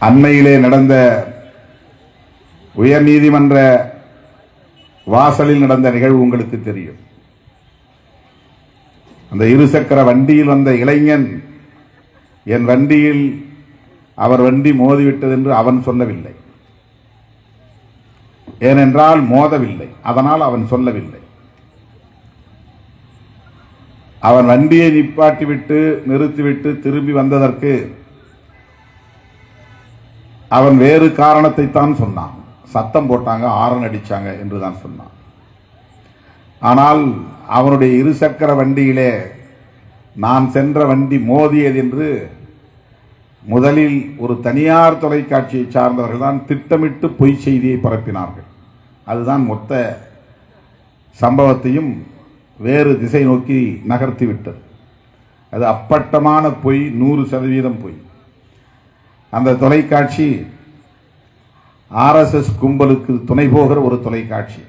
அண்மையிலே நடந்த உயர்நீதிமன்ற வாசலில் நடந்த நிகழ்வு உங்களுக்கு தெரியும். அந்த இருசக்கர வண்டியில் வந்த இளைஞன் என் வண்டியில் அவர் வண்டி மோதிவிட்டது என்று அவன் சொல்லவில்லை. ஏனென்றால் மோதவில்லை, அதனால் அவன் சொல்லவில்லை. அவன் வண்டியை நிப்பாட்டிவிட்டு நிறுத்திவிட்டு திரும்பி வந்ததற்கு அவன் வேறு காரணத்தை தான் சொன்னான். சத்தம் போட்டாங்க, ஆரன் அடிச்சாங்க என்றுதான் சொன்னான். ஆனால் அவனுடைய இருசக்கர வண்டியிலே நான் சென்ற வண்டி மோதியது என்று முதலில் ஒரு தனியார் தொலைக்காட்சியை சார்ந்தவர்கள் தான் திட்டமிட்டு பொய் செய்தியை பரப்பினார்கள். அதுதான் மொத்த சம்பவத்தையும் வேறு திசை நோக்கி நகர்த்திவிட்டது. அது அப்பட்டமான பொய், 100% பொய். அந்த தொலைக்காட்சி RSS கும்பலுக்கு துணை போகிற ஒரு தொலைக்காட்சி.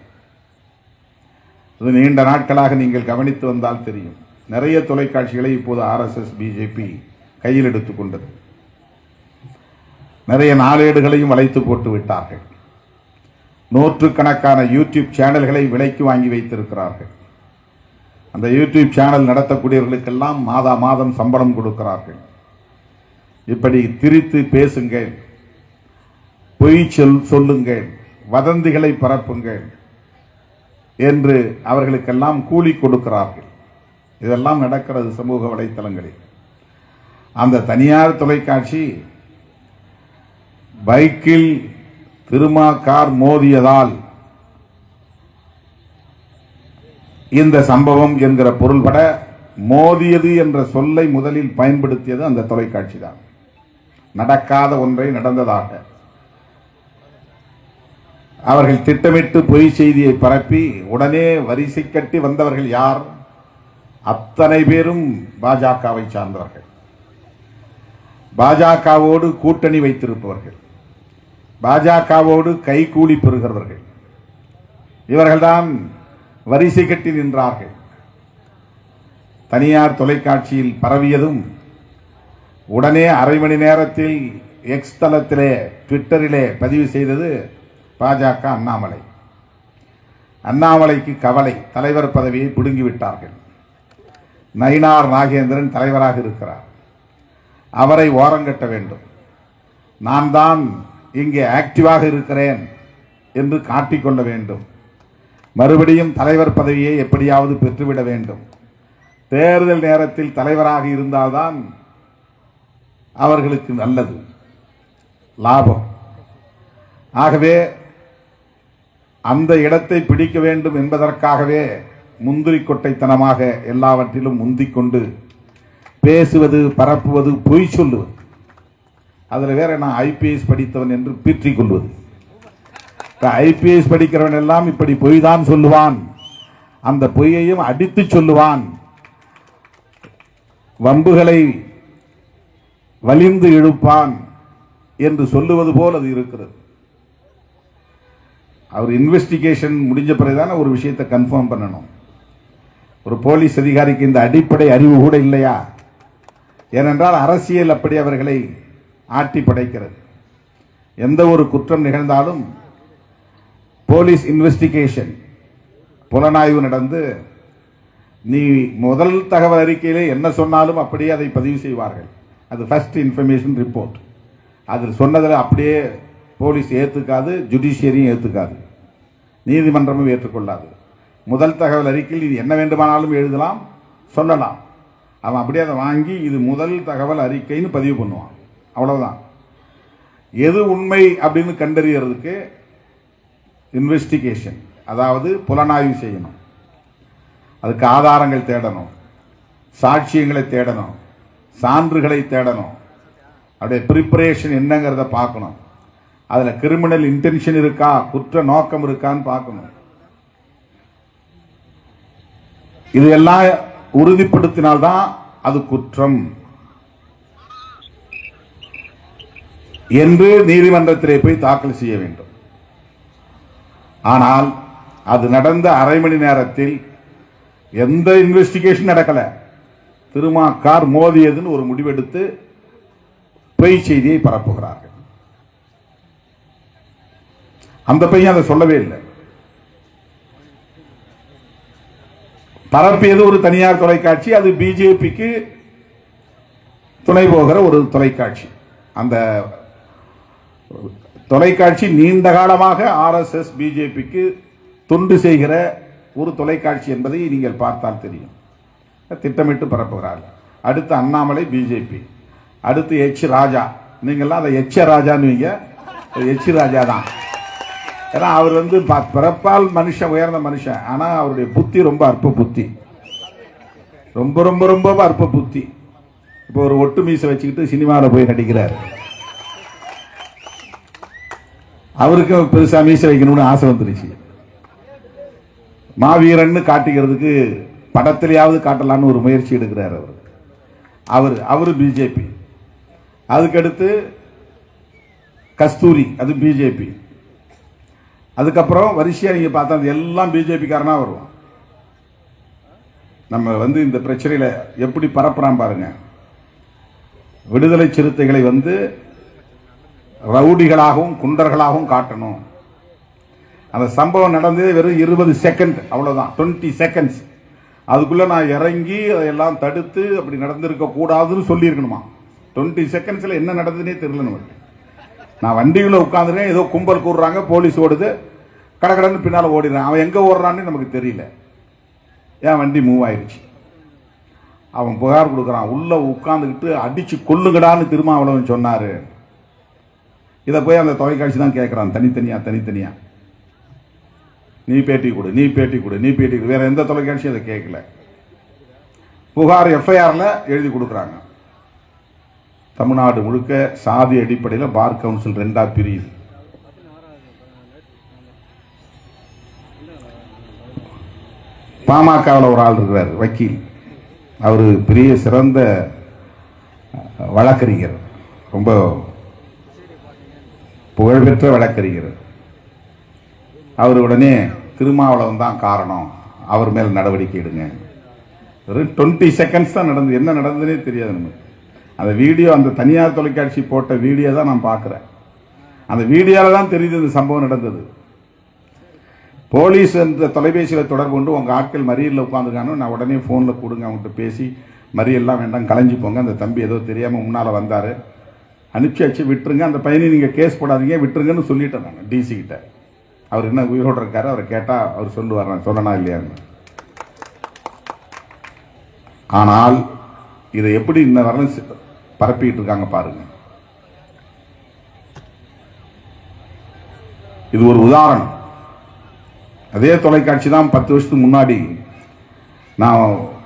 அது நீண்ட நாட்களாக நீங்கள் கவனித்து வந்தால் தெரியும். நிறைய தொலைக்காட்சிகளை இப்போது RSS BJP கையில் எடுத்துக் கொண்டது. நிறைய நாளேடுகளையும் வளைத்து போட்டு விட்டார்கள். நூற்றுக்கணக்கான யூடியூப் சேனல்களை விலைக்கு வாங்கி வைத்திருக்கிறார்கள். அந்த யூடியூப் சேனல் நடத்தக்கூடியவர்களுக்கெல்லாம் மாதா மாதம் சம்பளம் கொடுக்கிறார்கள். இப்படி திரித்து பேசுங்கள், பொய் சொல்லுங்கள், வதந்திகளை பரப்புங்கள் என்று அவர்களுக்கெல்லாம் கூலி கொடுக்கிறார்கள். இதெல்லாம் நடக்கிறது சமூக வலைத்தளங்களில். அந்த தனியார் தொலைக்காட்சி பைக்கில் திருமா கார் மோதியதால் இந்த சம்பவம் என்கிற பொருள்பட மோதியது என்ற சொல்லை முதலில் பயன்படுத்தியது அந்த தொலைக்காட்சி தான். நடக்காத ஒன்றை நடந்ததாக அவர்கள் திட்டமிட்டு பொய் செய்தியை பரப்பி உடனே வரிசை கட்டி வந்தவர்கள் யார்? அத்தனை பேரும் பாஜகவை சார்ந்தவர்கள், பாஜகவோடு கூட்டணி வைத்திருப்பவர்கள், பாஜகவோடு கைகூலி பெறுகிறவர்கள். இவர்கள்தான் வரிசை கட்டி நின்றார்கள். தனியார் தொலைக்காட்சியில் பரவியதும் உடனே அரை மணி நேரத்தில் எக்ஸ் தளத்திலே ட்விட்டரிலே பதிவு செய்தது பாஜக அண்ணாமலை. அண்ணாமலைக்கு கவலை, தலைவர் பதவியை பிடுங்கிவிட்டார்கள். நயினார் நாகேந்திரன் தலைவராக இருக்கிறார், அவரை ஓரங்கட்ட வேண்டும், நான் தான் இங்கே ஆக்டிவாக இருக்கிறேன் என்று காட்டிக்கொள்ள வேண்டும், மறுபடியும் தலைவர் பதவியை எப்படியாவது பெற்றுவிட வேண்டும். தேர்தல் நேரத்தில் தலைவராக இருந்தால்தான் அவர்களுக்கு நல்லது, லாபம். ஆகவே அந்த இடத்தை பிடிக்க வேண்டும் என்பதற்காகவே முந்திரி கொட்டைத்தனமாக எல்லாவற்றிலும் முந்திக்கொண்டு பேசுவது, பரப்புவது, பொய் சொல்லுவது. அதில் வேற நான் IPS படித்தவன் என்று பீற்றிக் கொள்வது. IPS படிக்கிறவன் எல்லாம் இப்படி பொய் தான் சொல்லுவான், அந்த பொய்யையும் அடித்து சொல்லுவான், வம்புகளை வலிந்து இழுப்பான் என்று சொல்லுவது போல் அது இருக்கிறது. அவர் இன்வெஸ்டிகேஷன் முடிஞ்ச பிறகுதான ஒரு விஷயத்தை கன்ஃபார்ம் பண்ணணும். ஒரு போலீஸ் அதிகாரிக்கு இந்த அடிப்படை அறிவு கூட இல்லையா? ஏனென்றால் அரசியல் அப்படி அவர்களை ஆட்டி படைக்கிறது. எந்த ஒரு குற்றம் நிகழ்ந்தாலும் போலீஸ் இன்வெஸ்டிகேஷன், புலனாய்வு நடந்து நீ முதல் தகவல் அறிக்கையிலே என்ன சொன்னாலும் அப்படியே அதை பதிவு செய்வார்கள். அது ஃபர்ஸ்ட் இன்ஃபர்மேஷன் ரிப்போர்ட். அதில் சொன்னதில் அப்படியே போலீஸ் ஏற்றுக்காது, ஜுடிஷியரியும் ஏற்றுக்காது, நீதிமன்றமும் ஏற்றுக்கொள்ளாது. முதல் தகவல் அறிக்கையில் இது என்ன வேண்டுமானாலும் எழுதலாம், சொல்லலாம். அவன் அப்படியே அதை வாங்கி இது முதல் தகவல் அறிக்கைன்னு பதிவு பண்ணுவான். அவ்வளவுதான். எது உண்மை அப்படின்னு கண்டறியறதுக்கு இன்வெஸ்டிகேஷன், அதாவது புலனாய்வு செய்யணும், அதுக்கு ஆதாரங்கள் தேடணும், சாட்சியங்களை தேடணும், சான்றுகளை தேடணும், அப்படியே ப்ரிப்பரேஷன் என்னங்கிறத பார்க்கணும், அதில் கிரிமினல் இன்டென்ஷன் இருக்கா, குற்ற நோக்கம் இருக்கான்னு பார்க்கணும். இதெல்லாம் உறுதிப்படுத்தினால்தான் அது குற்றம் என்று நீதிமன்றத்திலே போய் தாக்கல் செய்ய வேண்டும். ஆனால் அது நடந்த அரை மணி நேரத்தில் எந்த இன்வெஸ்டிகேஷன் நடக்கல, திருமா கார் மோதியதுன்னு ஒரு முடிவெடுத்து பொய் செய்தியை பரப்புகிறார்கள். அந்த பையன் அதை சொல்லவே இல்லை. பரப்பியது ஒரு தனியார் தொலைக்காட்சி, அது பிஜேபிக்கு துணை போகிற ஒரு தொலைக்காட்சி. அந்த தொலைக்காட்சி நீண்ட காலமாக ஆர்எஸ்எஸ் பிஜேபிக்கு தொண்டு செய்கிற ஒரு தொலைக்காட்சி என்பதை நீங்கள் பார்த்தால் தெரியும். திட்டமிட்டு பரப்புகிறார்கள். அடுத்து அண்ணாமலை பிஜேபி, அடுத்து எச் ராஜா. நீங்கள்லாம் அதை எச் ராஜான்னு எச் ராஜா தான். ஏன்னா அவர் பிறப்பால் மனுஷன், உயர்ந்த மனுஷன். ஆனா அவருடைய புத்தி ரொம்ப அற்ப புத்தி, ரொம்ப ரொம்ப ரொம்ப அற்ப புத்தி. இப்போ ஒரு ஒட்டு மீசை வச்சுக்கிட்டு சினிமாவில் போய் நடிக்கிறார். அவருக்கு பெருசா மீசை வைக்கணும்னு ஆசை வந்துருச்சு. மாவீரன்னு காட்டிக்கிறதுக்கு படத்திலேயாவது காட்டலான்னு ஒரு முயற்சி எடுக்கிறார் அவரு பிஜேபி. அதுக்கடுத்து கஸ்தூரி, அது பிஜேபி. அதுக்கப்புறம் வரிசையா நீங்க பார்த்தா எல்லாம் பிஜேபி காரனா வரும். நம்ம இந்த பிரச்சனையில எப்படி பரப்புறான் பாருங்க. விடுதலை சிறுத்தைகளை ரவுடிகளாகவும் குண்டர்களாகவும் காட்டணும். அந்த சம்பவம் நடந்தது வெறும் 20 செகண்ட், அவ்வளவுதான், 20 செகண்ட்ஸ். அதுக்குள்ள நான் இறங்கி அதையெல்லாம் தடுத்து அப்படி நடந்திருக்க கூடாதுன்னு சொல்லி இருக்கணுமா. 20 செகண்ட்ஸ்ல என்ன நடந்ததுன்னே தெரியல நமக்கு. நான் வண்டியில உட்காந்துருக்கேன், ஏதோ கும்பல் கூடுறாங்க, போலீஸ் ஓடுது, கடகடன்னு பின்னால ஓடிடுறான். அவன் எங்க ஓடுறான்னு நமக்கு தெரியல. என் வண்டி மூவ் ஆயிடுச்சு. அவன் புகார் கொடுக்கறான், உள்ள உட்கார்ந்துக்கிட்டு அடிச்சு கொல்லுங்கடான்னு திருமாவளவன் சொன்னாரு. இதை போய் அந்த தொலைக்காட்சி தான் கேட்கறான், தனித்தனியா. நீ பேட்டி கொடு, நீ பேட்டி கொடு, நீ பேட்டி கொடு. வேற எந்த தொலைக்காட்சியும் அதை கேட்கல. புகார் எஃப்ஐஆர்ல எழுதி கொடுக்குறாங்க. தமிழ்நாடு முழுக்க சாதி அடிப்படையில் பார் கவுன்சில் 2ஆ பிரியுது. பாமகவில் ஒரு ஆள் இருக்கிறார், வக்கீல். அவரு பெரிய சிறந்த வழக்கறிஞர், ரொம்ப புகழ்பெற்ற வழக்கறிஞர். அவர் உடனே திருமாவளவன் தான் காரணம், அவர் மேல் நடவடிக்கை எடுங்க. 20 செகண்ட்ஸ் தான் நடந்தது, என்ன நடந்ததுன்னே தெரியாது நமக்கு. அந்த வீடியோ, அந்த தனியார் தொலைக்காட்சி போட்ட வீடியோ தான் நான் பார்க்கிறேன். அந்த வீடியோல தான் தெரியுது இந்த சம்பவம் நடந்தது. போலீஸ் என்ற தொலைபேசியில் தொடர்பு கொண்டு உங்க ஆட்கள் மறியலில் உட்காந்துருக்கானு, நான் உடனே போன்ல கொடுங்க, அவங்ககிட்ட பேசி மறியெல்லாம் வேண்டாம், கலைஞ்சு போங்க, அந்த தம்பி ஏதோ தெரியாம முன்னால வந்தாரு, அனுப்பிச்சு விட்டுருங்க, அந்த பையனை நீங்க கேஸ் போடாதீங்க, விட்டுருங்கன்னு சொல்லிட்டேன் நான் டிசி கிட்ட. அவர் என்ன உயிரோடு இருக்காரு, அவரை கேட்டா அவர் சொல்லுவார், நான் சொல்லனா இல்லையான்னு. ஆனால் இதை எப்படி இன்ன வரலும் பரப்பிட்டு இருக்காங்க பாருங்க. இது ஒரு உதாரணம். அதே தொலைக்காட்சி தான் 10 வருஷத்துக்கு முன்னாடி நான்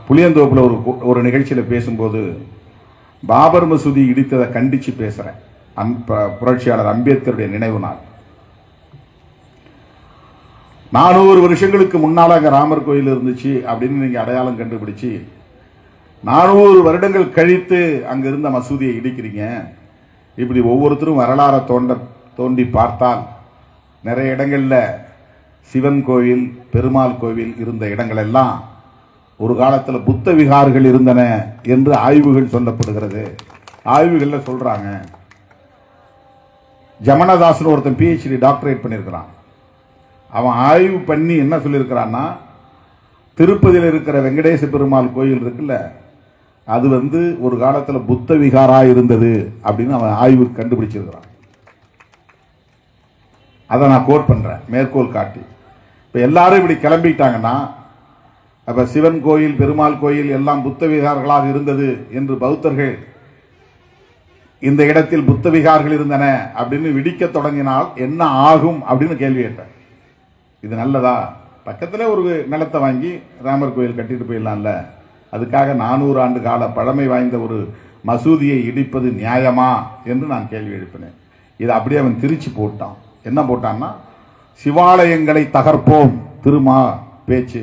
புளியந்தோப்புல ஒரு நிகழ்ச்சியில் பேசும்போது பாபர் மசூதி இடித்ததை கண்டிச்சு பேசுறேன். புரட்சியாளர் அம்பேத்கருடைய நினைவு நாள். 400 வருஷங்களுக்கு முன்னால அங்க ராமர் கோயில் இருந்துச்சு அப்படின்னு நீங்க அடையாளம் கண்டுபிடிச்சு 400 வருடங்கள் கழித்து அங்க இருந்த மசூதியை இடிக்கிறீங்க. இப்படி ஒவ்வொருத்தரும் வரலாறை தோண்டி பார்த்தால் நிறைய இடங்கள்ல சிவன் கோவில், பெருமாள் கோவில் இருந்த இடங்கள் எல்லாம் ஒரு காலத்தில் புத்த விகார்கள் இருந்தன என்று ஆய்வுகள் சொல்லப்படுகிறது. ஆய்வுகள்ல சொல்றாங்க. ஜமனதாசன் ஒருத்தன் PhD டாக்டரேட் பண்ணியிருக்கிறான். அவன் ஆய்வு பண்ணி என்ன சொல்லியிருக்கிறான்னா, திருப்பதியில் இருக்கிற வெங்கடேச பெருமாள் கோயில் இருக்குல்ல, அது ஒரு காலத்தில் புத்த விகாரா இருந்தது அப்படின்னு அவன் ஆய்வு கண்டுபிடிச்சிருக்கிறான். அதை நான் கோட் பண்றேன், மேற்கோள் காட்டி. இப்ப எல்லாரும் இப்படி கிளம்பிட்டாங்கன்னா, அப்ப சிவன் கோயில், பெருமாள் கோயில் எல்லாம் புத்த விகார்களாக இருந்தது என்று பௌத்தர்கள் இந்த இடத்தில் புத்த விகார்கள் இருந்தன அப்படின்னு விடிக்க தொடங்கினால் என்ன ஆகும் அப்படின்னு கேள்வி கேட்டேன். இது நல்லதா? பக்கத்துல ஒரு நிலத்தை வாங்கி ராமர் கோயில் கட்டிட்டு போயிடலாம்ல, அதுக்காக 400 ஆண்டு கால பழமை வாய்ந்த ஒரு மசூதியை இடிப்பது நியாயமா என்று நான் கேள்வி எழுப்பினேன். இதை அப்படியே அவன் திரிச்சு போட்டான். என்ன போட்டான்னா, சிவாலயங்களை தகர்ப்போம் திருமா பேச்சு,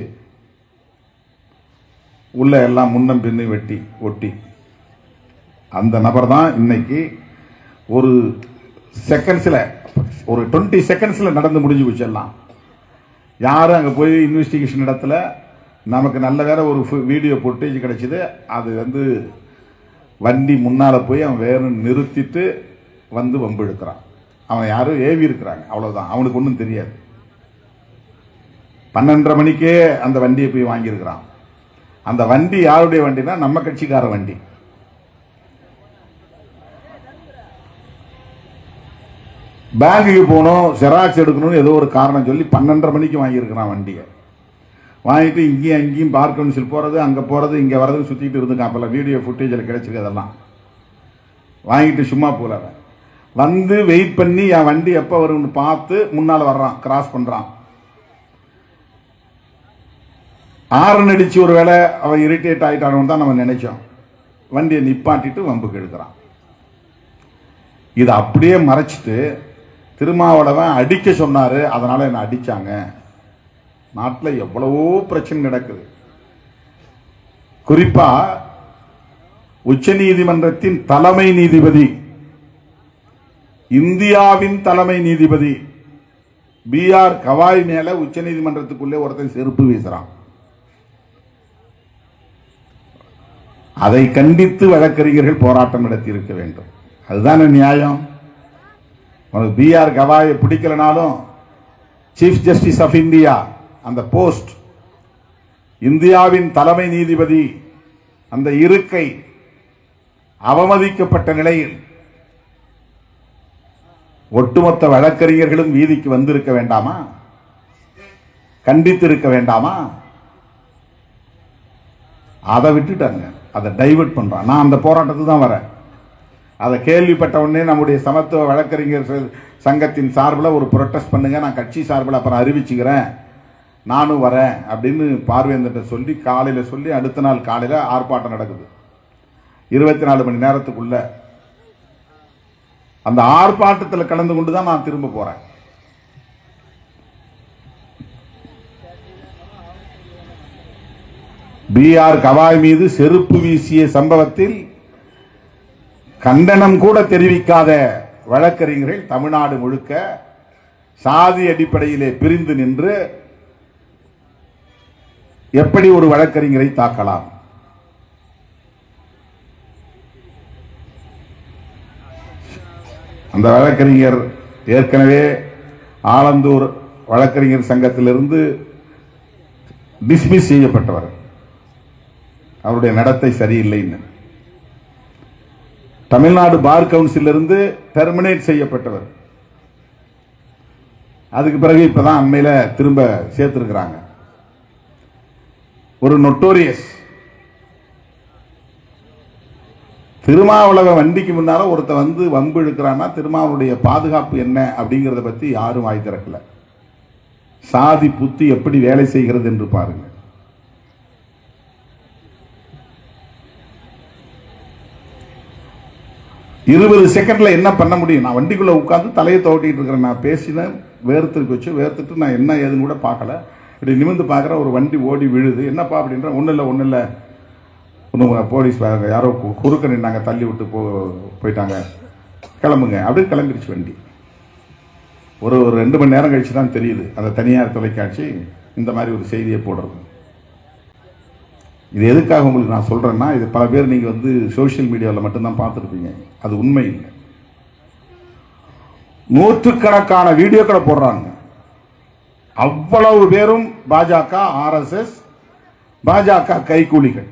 உள்ள எல்லாம் முன்னம் பின்னு வெட்டி ஒட்டி. அந்த நபர் தான் இன்னைக்கு ஒரு செகண்ட்ஸ்ல, ஒரு 20 செகண்ட்ஸ்ல நடந்து முடிஞ்சு போச்சு எல்லாம். யாரும் அங்க போய் இன்வெஸ்டிகேஷன் இடத்துல நமக்கு நல்ல வேற ஒரு வீடியோ ஃபுட்டேஜ் கிடைச்சது. அது வண்டி முன்னால போய் அவன் வேற நிறுத்திட்டு வம்பு எடுக்கிறான். அவன் யாரும் ஏவி இருக்கிறாங்க, அவ்வளவுதான். அவனுக்கு ஒன்றும் தெரியாது. 12:30 மணிக்கே அந்த வண்டியை போய் வாங்கியிருக்கிறான். அந்த வண்டி யாருடைய வண்டினா நம்ம கட்சிக்கார வண்டி. பேங்குக்கு போகணும், ஜெராக்ஸ் எடுக்கணும்னு ஏதோ ஒரு காரணம் சொல்லி 12:30 மணிக்கு வாங்கியிருக்கிறான் வண்டியை. வாங்கிட்டு இங்கேயும் அங்கேயும் பார்க் கவுன்சில் போறது, அங்க போறது, இங்க வர்றதுன்னு சுத்திட்டு இருந்துக்கான். அப்பெல்லாம் வீடியோ ஃபுட்டேஜில் கிடைச்சிருக்கு. அதெல்லாம் வாங்கிட்டு சும்மா போல வந்து வெயிட் பண்ணி என் வண்டி எப்ப வரும்னு பார்த்து முன்னால வர்றான், கிராஸ் பண்றான். ஆரன் அடிச்சு ஒரு வேளை அவன் இரிட்டேட் ஆயிட்டானு தான் நம்ம நினைச்சோம். வண்டியை நிப்பாட்டிட்டு வம்புக்கு எடுக்கிறான். இதை அப்படியே மறைச்சிட்டு திருமாவளவன் அடிக்க சொன்னாரு, அதனால என்ன அடிச்சாங்க. நாட்டில் எவ்வளவோ பிரச்சனை நடக்குது. குறிப்பா உச்ச நீதிமன்றத்தின் தலைமை நீதிபதி, இந்தியாவின் தலைமை நீதிபதி B.R. கவாய் மேல உச்ச நீதிமன்றத்துக்குள்ளே ஒருத்தன் செருப்பு வீசுறான். அதை கண்டித்து வழக்கறிஞர்கள் போராட்டம் நடத்தி இருக்க வேண்டும். அதுதானே நியாயம். உனக்கு B.R. கவாயை பிடிக்கலனாலும் சீஃப் ஜஸ்டிஸ் ஆஃப் இந்தியா அந்த போஸ்ட், இந்தியாவின் தலைமை நீதிபதி அந்த இருக்கை அவமதிக்கப்பட்ட நிலையில் ஒட்டுமொத்த வழக்கறிஞர்களும் வீதிக்கு வந்திருக்க வேண்டாமா? கண்டித்திருக்க வேண்டாமா? அதை விட்டுட்டாங்க, அதை டைவர்ட் பண்றான். நான் அந்த போராட்டத்துக்கு தான் வரேன். அதை கேள்விப்பட்ட உடனே நம்முடைய சமத்துவ வழக்கறிஞர் சங்கத்தின் சார்பில் ஒரு புரொட்டஸ்ட் பண்ணுங்க, நான் கட்சி சார்பில் அப்புறம் அறிவிச்சுக்கிறேன், நானும் வரேன் அப்படின்னு பார்வேந்தர் சொல்லி காலையில சொல்லி அடுத்த நாள் காலையில ஆர்ப்பாட்டம் நடக்குது. 24 மணி நேரத்துக்குள்ள அந்த ஆர்ப்பாட்டத்தில் கலந்து கொண்டு தான் நான் திரும்ப போறேன். B.R. கவாய் மீது செருப்பு வீசிய சம்பவத்தில் கண்டனம் கூட தெரிவிக்காத வழக்கறிஞர்கள் தமிழ்நாடு முழுக்க சாதி அடிப்படையிலே பிரிந்து நின்று எப்படி ஒரு வழக்கறிஞரை தாக்கலாம்? அந்த வழக்கறிஞர் ஏற்கனவே ஆலந்தூர் வழக்கறிஞர் சங்கத்திலிருந்து டிஸ்மிஸ் செய்யப்பட்டவர், அவருடைய நடத்தை சரியில்லைன்னு. தமிழ்நாடு பார் கவுன்சிலிருந்து டெர்மினேட் செய்யப்பட்டவர். அதுக்கு பிறகு இப்பதான் அண்மையில திரும்ப சேர்த்திருக்கிறாங்க. ஒரு நொட்டோரியஸ் திருமாவளவன் வண்டிக்கு முன்னால ஒருத்த வந்து வம்பு இழுக்கிறான்னா திருமாவளுடைய பாதுகாப்பு என்ன அப்படிங்கறத பத்தி யாரும் வாய் திறக்கல. சாதி புத்தி எப்படி வேலை செய்கிறது என்று பாருங்க. இருபது செகண்ட்ல என்ன பண்ண முடியும்? நான் வண்டிக்குள்ள உட்கார்ந்து தலையை தோட்டிட்டு இருக்கிறேன். நான் பேசினேன், வேர்த்துக்கு வச்சு வேர்த்துட்டு நான் என்ன ஏதுன்னு கூட பார்க்கல. இப்படி நிமிந்து பார்க்குற ஒரு வண்டி ஓடி விழுது. என்னப்பா அப்படின்ற, ஒன்றும் இல்லை போலீஸ் யாரோ குறுக்க நின்னாங்க, தள்ளி விட்டு போயிட்டாங்க, கிளம்புங்க அப்படின்னு கிளம்பிடுச்சு வண்டி. ஒரு 2 மணி நேரம் கழிச்சு தான் தெரியுது அந்த தனியார் தொலைக்காட்சி இந்த மாதிரி ஒரு செய்தியை போடுறது. இது எதுக்காக உங்களுக்கு நான் சொல்றேன்னா, இது பல பேர் நீங்க வந்து சோசியல் மீடியாவில் மட்டும்தான் பார்த்துருப்பீங்க. அது உண்மை இல்லை. நூற்றுக்கணக்கான வீடியோக்களை போடுறாங்க. அவ்வளவு பேரும் பாஜக, RSS, பாஜக கைகூலிகள்.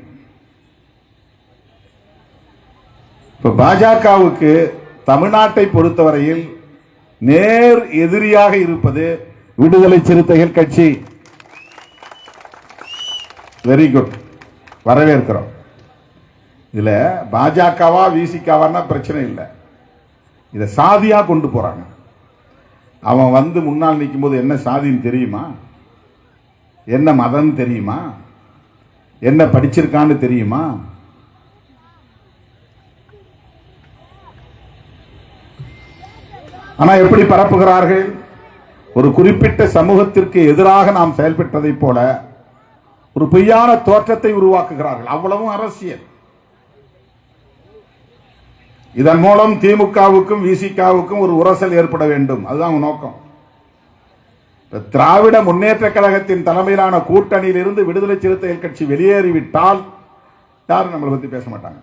இப்ப பாஜகவுக்கு தமிழ்நாட்டை பொறுத்தவரையில் நேர் எதிரியாக இருப்பது விடுதலை சிறுத்தைகள் கட்சி. வெரி குட், வரவேற்கிறோம். இதுல பாஜகவா விசிகாவா பிரச்சனை இல்லை. இதை சாதியா கொண்டு போறாங்க. அவன் வந்து முன்னால் நிற்கும் போது என்ன சாதின்னு தெரியுமா? என்ன மதம் தெரியுமா? என்ன படிச்சிருக்கான்னு தெரியுமா? ஆனா எப்படி பரப்புகிறார்கள்? ஒரு குறிப்பிட்ட சமூகத்திற்கு எதிராக நாம் செயல்பட்டதை போல ஒரு பொய்யான தோற்றத்தை உருவாக்குகிறார்கள். அவ்வளவும் அரசியல். இதன் மூலம் திமுகவுக்கும் விசிகாவுக்கும் ஒரு உரசல் ஏற்பட வேண்டும், அதுதான் நோக்கம். திராவிட முன்னேற்ற கழகத்தின் தலைமையிலான கூட்டணியில் இருந்து விடுதலை சிறுத்தைகள் கட்சி வெளியேறிவிட்டால் யாரும் நம்மளை பத்தி பேச மாட்டாங்க.